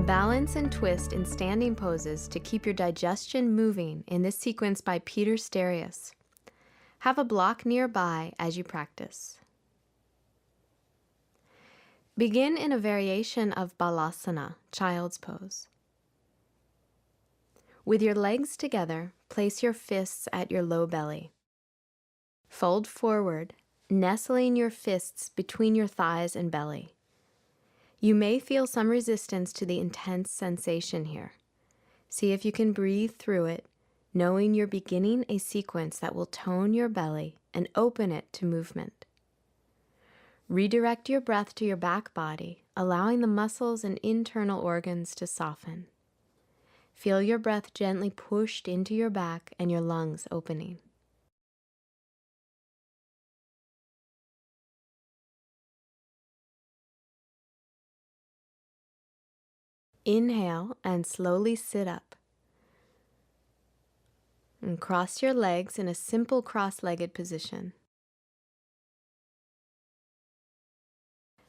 Balance and twist in standing poses to keep your digestion moving in this sequence by Peter Sterius. Have a block nearby as you practice. Begin in a variation of Balasana, child's pose. With your legs together, place your fists at your low belly. Fold forward, nestling your fists between your thighs and belly. You may feel some resistance to the intense sensation here. See if you can breathe through it, knowing you're beginning a sequence that will tone your belly and open it to movement. Redirect your breath to your back body, allowing the muscles and internal organs to soften. Feel your breath gently pushed into your back and your lungs opening. Inhale and slowly sit up. And cross your legs in a simple cross-legged position.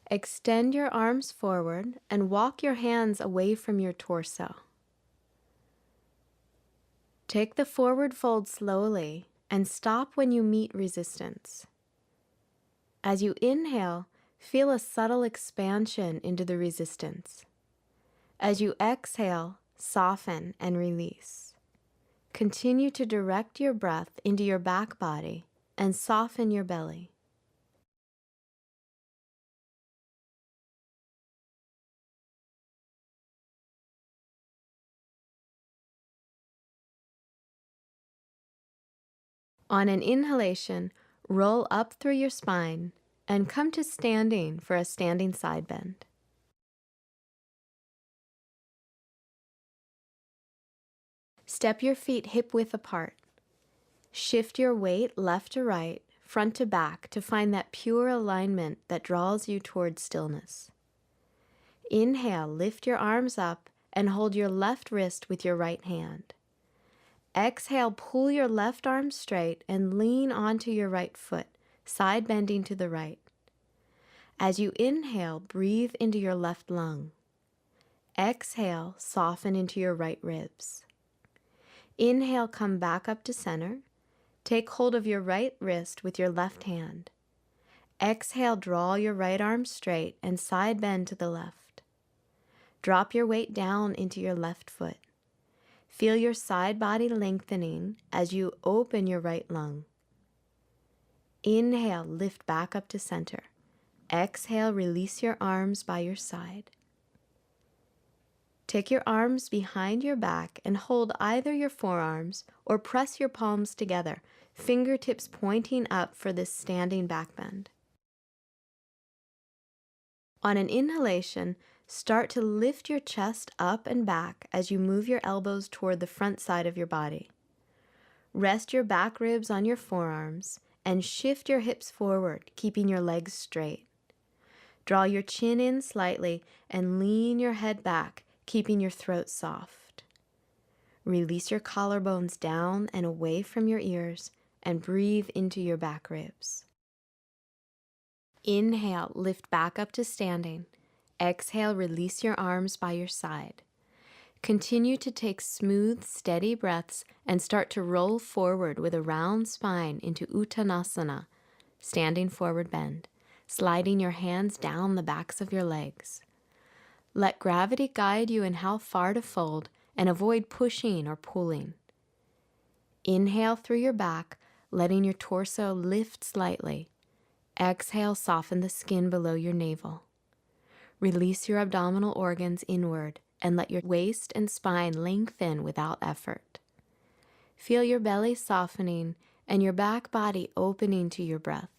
Extend your arms forward and walk your hands away from your torso. Take the forward fold slowly and stop when you meet resistance. As you inhale, feel a subtle expansion into the resistance. As you exhale, soften and release. Continue to direct your breath into your back body and soften your belly. On an inhalation, roll up through your spine and come to standing for a standing side bend. Step your feet hip-width apart. Shift your weight left to right, front to back to find that pure alignment that draws you toward stillness. Inhale, lift your arms up and hold your left wrist with your right hand. Exhale, pull your left arm straight and lean onto your right foot, side bending to the right. As you inhale, breathe into your left lung. Exhale, soften into your right ribs. Inhale, come back up to center. Take hold of your right wrist with your left hand. Exhale, draw your right arm straight and side bend to the left. Drop your weight down into your left foot. Feel your side body lengthening as you open your right lung. Inhale, lift back up to center. Exhale, release your arms by your side. Take your arms behind your back and hold either your forearms or press your palms together, fingertips pointing up for this standing back bend. On an inhalation, start to lift your chest up and back as you move your elbows toward the front side of your body. Rest your back ribs on your forearms and shift your hips forward, keeping your legs straight. Draw your chin in slightly and lean your head back, keeping your throat soft. Release your collarbones down and away from your ears and breathe into your back ribs. Inhale, lift back up to standing. Exhale, release your arms by your side. Continue to take smooth, steady breaths and start to roll forward with a round spine into Uttanasana, standing forward bend, sliding your hands down the backs of your legs. Let gravity guide you in how far to fold and avoid pushing or pulling. Inhale through your back, letting your torso lift slightly. Exhale, soften the skin below your navel. Release your abdominal organs inward and let your waist and spine lengthen without effort. Feel your belly softening and your back body opening to your breath.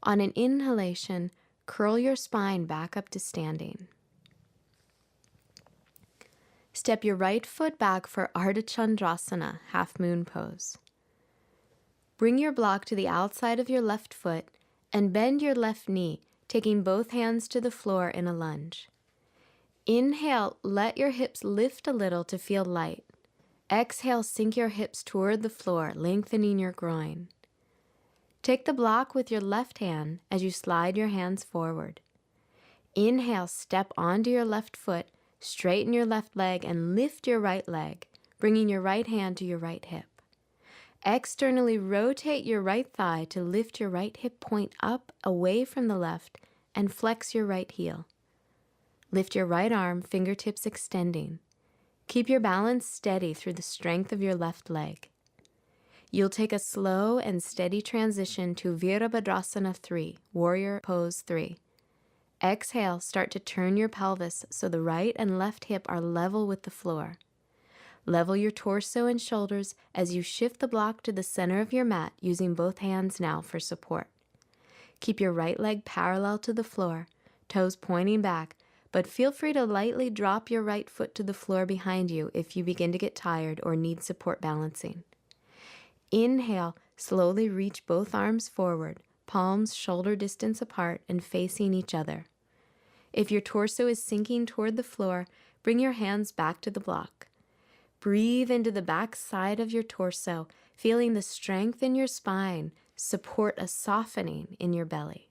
On an inhalation, curl your spine back up to standing. Step your right foot back for Ardha Chandrasana, half moon pose. Bring your block to the outside of your left foot and bend your left knee, taking both hands to the floor in a lunge. Inhale, let your hips lift a little to feel light. Exhale, sink your hips toward the floor, lengthening your groin. Take the block with your left hand as you slide your hands forward. Inhale, step onto your left foot, straighten your left leg, and lift your right leg, bringing your right hand to your right hip. Externally rotate your right thigh to lift your right hip point up away from the left and flex your right heel. Lift your right arm, fingertips extending. Keep your balance steady through the strength of your left leg. You'll take a slow and steady transition to Virabhadrasana 3, Warrior Pose 3. Exhale, start to turn your pelvis so the right and left hip are level with the floor. Level your torso and shoulders as you shift the block to the center of your mat using both hands now for support. Keep your right leg parallel to the floor, toes pointing back, but feel free to lightly drop your right foot to the floor behind you if you begin to get tired or need support balancing. Inhale, slowly reach both arms forward, palms shoulder distance apart and facing each other. If your torso is sinking toward the floor, bring your hands back to the block. Breathe into the back side of your torso, feeling the strength in your spine support a softening in your belly.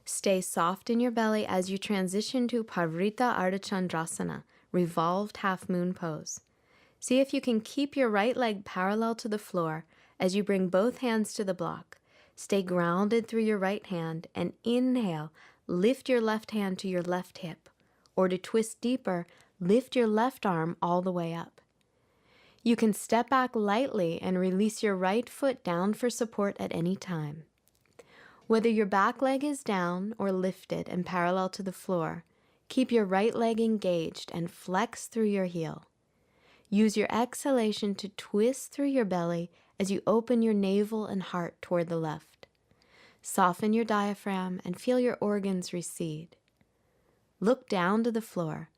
Stay soft in your belly as you transition to Parivrtta Ardha-Chandrasana, revolved half moon pose. See if you can keep your right leg parallel to the floor as you bring both hands to the block. Stay grounded through your right hand and inhale, lift your left hand to your left hip, or to twist deeper, lift your left arm all the way up. You can step back lightly and release your right foot down for support at any time. Whether your back leg is down or lifted and parallel to the floor, keep your right leg engaged and flex through your heel. Use your exhalation to twist through your belly as you open your navel and heart toward the left. Soften your diaphragm and feel your organs recede. Look down to the floor.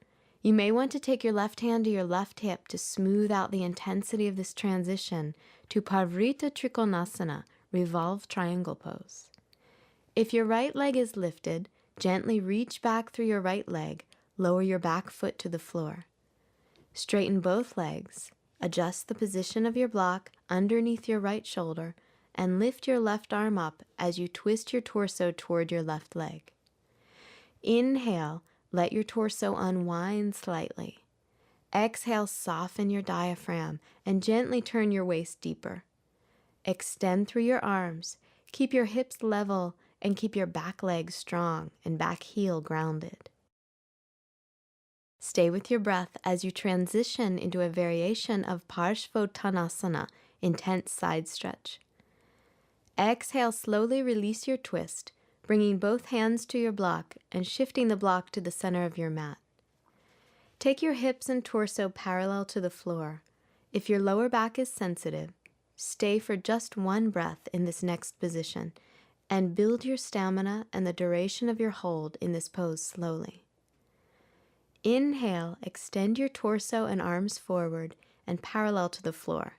You may want to take your left hand to your left hip to smooth out the intensity of this transition to Parivrtta Trikonasana, revolved triangle pose. If your right leg is lifted, gently reach back through your right leg, lower your back foot to the floor. Straighten both legs, adjust the position of your block underneath your right shoulder, and lift your left arm up as you twist your torso toward your left leg. Inhale, let your torso unwind slightly. Exhale, soften your diaphragm and gently turn your waist deeper. Extend through your arms, keep your hips level, and keep your back leg strong and back heel grounded. Stay with your breath as you transition into a variation of Parshvottanasana, intense side stretch. Exhale, slowly release your twist, bringing both hands to your block and shifting the block to the center of your mat. Take your hips and torso parallel to the floor. If your lower back is sensitive, stay for just one breath in this next position and build your stamina and the duration of your hold in this pose slowly. Inhale, extend your torso and arms forward and parallel to the floor.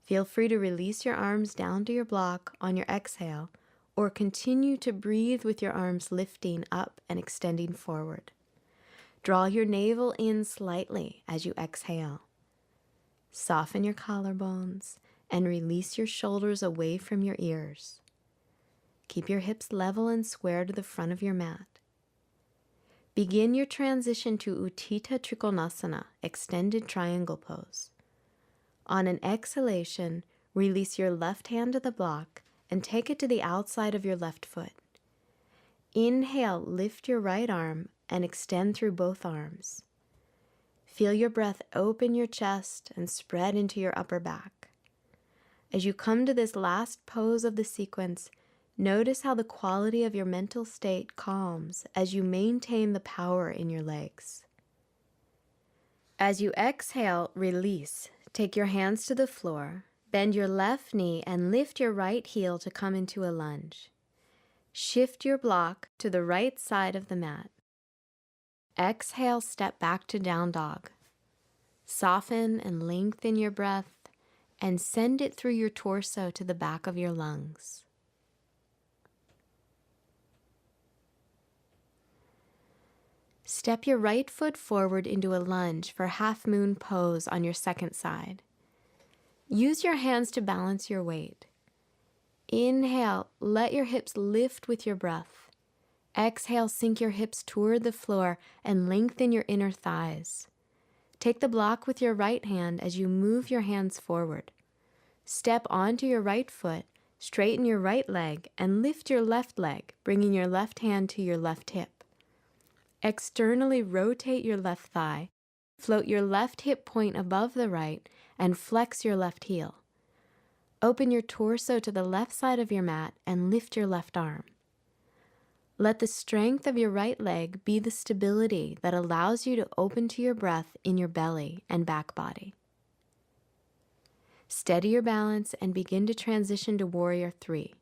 Feel free to release your arms down to your block on your exhale, or continue to breathe with your arms lifting up and extending forward. Draw your navel in slightly as you exhale. Soften your collarbones and release your shoulders away from your ears. Keep your hips level and square to the front of your mat. Begin your transition to Utthita Trikonasana, extended triangle pose. On an exhalation, release your left hand to the block and take it to the outside of your left foot. Inhale, lift your right arm and extend through both arms. Feel your breath open your chest and spread into your upper back. As you come to this last pose of the sequence, notice how the quality of your mental state calms as you maintain the power in your legs. As you exhale, release. Take your hands to the floor. Bend your left knee and lift your right heel to come into a lunge. Shift your block to the right side of the mat. Exhale, step back to down dog. Soften and lengthen your breath and send it through your torso to the back of your lungs. Step your right foot forward into a lunge for half moon pose on your second side. Use your hands to balance your weight. Inhale, let your hips lift with your breath. Exhale, sink your hips toward the floor and lengthen your inner thighs. Take the block with your right hand as you move your hands forward. Step onto your right foot, straighten your right leg, and lift your left leg, bringing your left hand to your left hip. Externally rotate your left thigh, float your left hip point above the right, and flex your left heel. Open your torso to the left side of your mat and lift your left arm. Let the strength of your right leg be the stability that allows you to open to your breath in your belly and back body. Steady your balance and begin to transition to Warrior 3.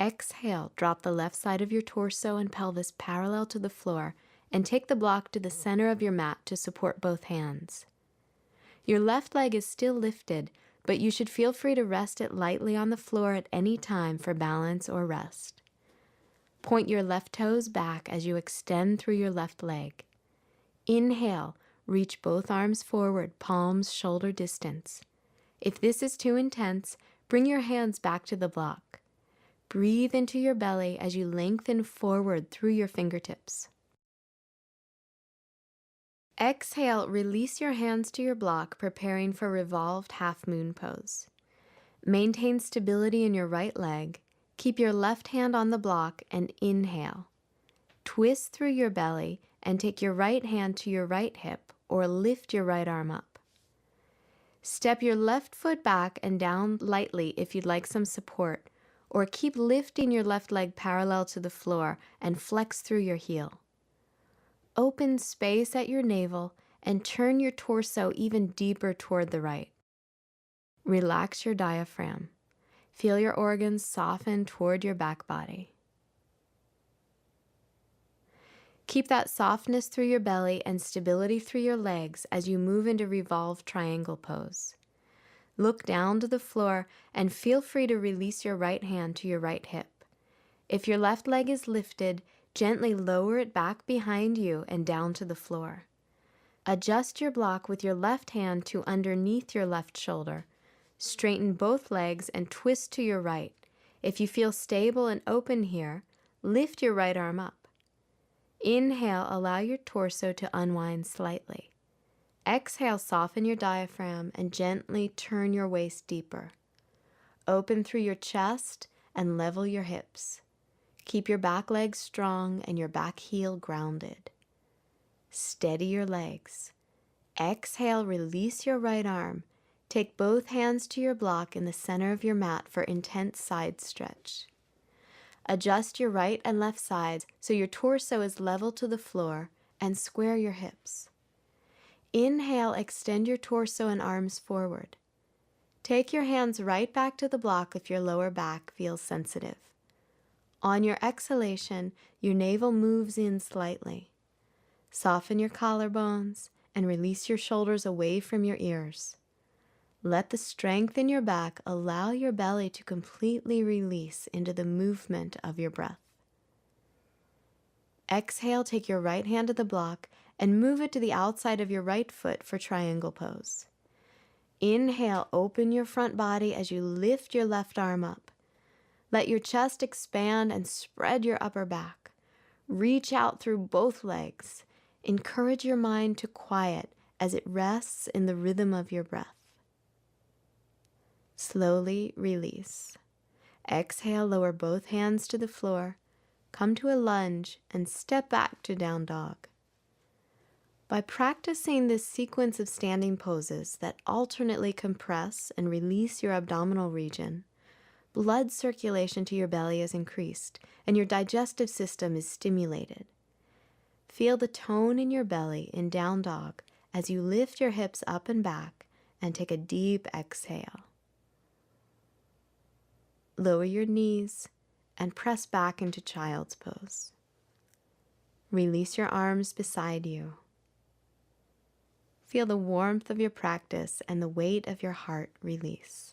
Exhale, drop the left side of your torso and pelvis parallel to the floor and take the block to the center of your mat to support both hands. Your left leg is still lifted, but you should feel free to rest it lightly on the floor at any time for balance or rest. Point your left toes back as you extend through your left leg. Inhale, reach both arms forward, palms shoulder distance. If this is too intense, bring your hands back to the block. Breathe into your belly as you lengthen forward through your fingertips. Exhale, release your hands to your block, preparing for revolved half moon pose. Maintain stability in your right leg. Keep your left hand on the block and inhale. Twist through your belly and take your right hand to your right hip or lift your right arm up. Step your left foot back and down lightly if you'd like some support, or keep lifting your left leg parallel to the floor and flex through your heel. Open space at your navel and turn your torso even deeper toward the right. Relax your diaphragm. Feel your organs soften toward your back body. Keep that softness through your belly and stability through your legs as you move into revolved triangle pose. Look down to the floor and feel free to release your right hand to your right hip. If your left leg is lifted, gently lower it back behind you and down to the floor. Adjust your block with your left hand to underneath your left shoulder. Straighten both legs and twist to your right. If you feel stable and open here, lift your right arm up. Inhale, allow your torso to unwind slightly. Exhale, soften your diaphragm and gently turn your waist deeper. Open through your chest and level your hips. Keep your back legs strong and your back heel grounded. Steady your legs. Exhale, release your right arm. Take both hands to your block in the center of your mat for intense side stretch. Adjust your right and left sides so your torso is level to the floor and square your hips. Inhale, extend your torso and arms forward. Take your hands right back to the block if your lower back feels sensitive. On your exhalation, your navel moves in slightly. Soften your collarbones and release your shoulders away from your ears. Let the strength in your back allow your belly to completely release into the movement of your breath. Exhale, take your right hand to the block and move it to the outside of your right foot for triangle pose. Inhale, open your front body as you lift your left arm up. Let your chest expand and spread your upper back. Reach out through both legs. Encourage your mind to quiet as it rests in the rhythm of your breath. Slowly release. Exhale, lower both hands to the floor. Come to a lunge and step back to down dog. By practicing this sequence of standing poses that alternately compress and release your abdominal region, blood circulation to your belly is increased and your digestive system is stimulated. Feel the tone in your belly in down dog as you lift your hips up and back and take a deep exhale. Lower your knees and press back into child's pose. Release your arms beside you. Feel the warmth of your practice and the weight of your heart release.